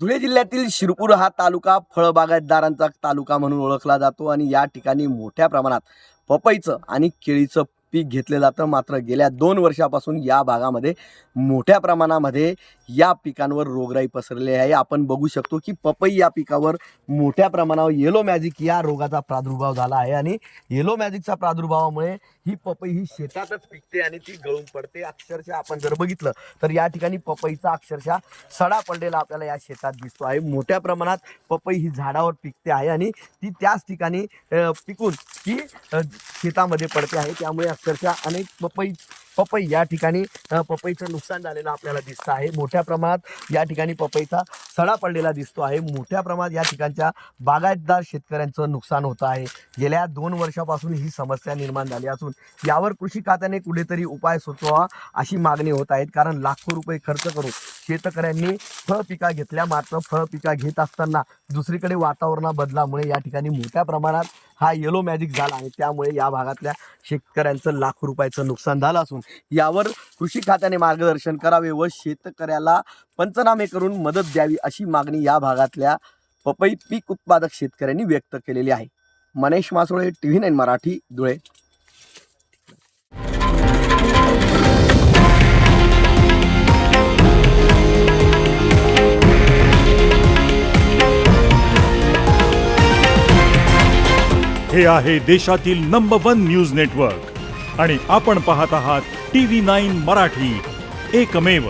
धुळे जिल्ह्यातील शिरपूर हा तालुका फळबागायतदारांचा तालुका म्हणून ओळखला जातो आणि या ठिकाणी मोठ्या प्रमाणात पपईचं आणि केळीचं पीक घेतलं जातं. मात्र गेल्या 2 वर्षापासून या भागामध्ये मोठ्या प्रमाणामध्ये या पिकांवर रोगराई पसरली आहे. आपण बघू शकतो की पपई या पिकावर मोठ्या प्रमाणावर येलो मॅजिक या रोगाचा प्रादुर्भाव झाला आहे आणि येलो मॅजिकच्या प्रादुर्भावामुळे ही पपई ही शेतातच पिकते आणि ती गळून पडते. अक्षरशः आपण जर बघितलं तर या ठिकाणी पपईचा अक्षरशः सडा पडलेला आपल्याला या शेतात दिसतो आहे. मोठ्या प्रमाणात पपई ही झाडावर पिकते आहे आणि ती त्याच ठिकाणी पिकून ती शेतामध्ये पडते आहे. त्यामुळे अक्षरशः अनेक पपई या ठिकाणी पपईचं नुकसान झालेलं आपल्याला दिसतं आहे. मोठ्या प्रमाणात या ठिकाणी पपईचा सडा पडलेला दिसतो आहे. मोठ्या प्रमाणात या ठिकाणच्या बागायतदार शेतकऱ्यांचं नुकसान होतं आहे. गेल्या 2 वर्षापासून ही समस्या निर्माण झाली असून यावर कृषी खात्याने कुठेतरी उपाय सुचवावा अशी मागणी होत आहे. कारण लाखो रुपये खर्च करून शेतकऱ्यांनी फळपिका घेतल्या, मात्र फळपिका घेत असताना दुसरीकडे वातावरण बदलामुळे या ठिकाणी मोठ्या प्रमाणात हा येलो मॅजिक झाला आणि त्यामुळे या भागातल्या शेतकऱ्यांचं लाखो रुपयाचं नुकसान झालं असून यावर कृषी खात्याने मार्गदर्शन करावे व शेतकऱ्याला पंचनामे करून मदत द्यावी अशी मागणी या भागातल्या पपई पीक उत्पादक शेतकऱ्यांनी व्यक्त केलेली आहे. मनीष मासोळे, TV9 मराठी, धुळे. हे आहे देशातील नंबर 1 न्यूज नेटवर्क आणि आपण पाहत आहात TV9 मराठी, एकमेव.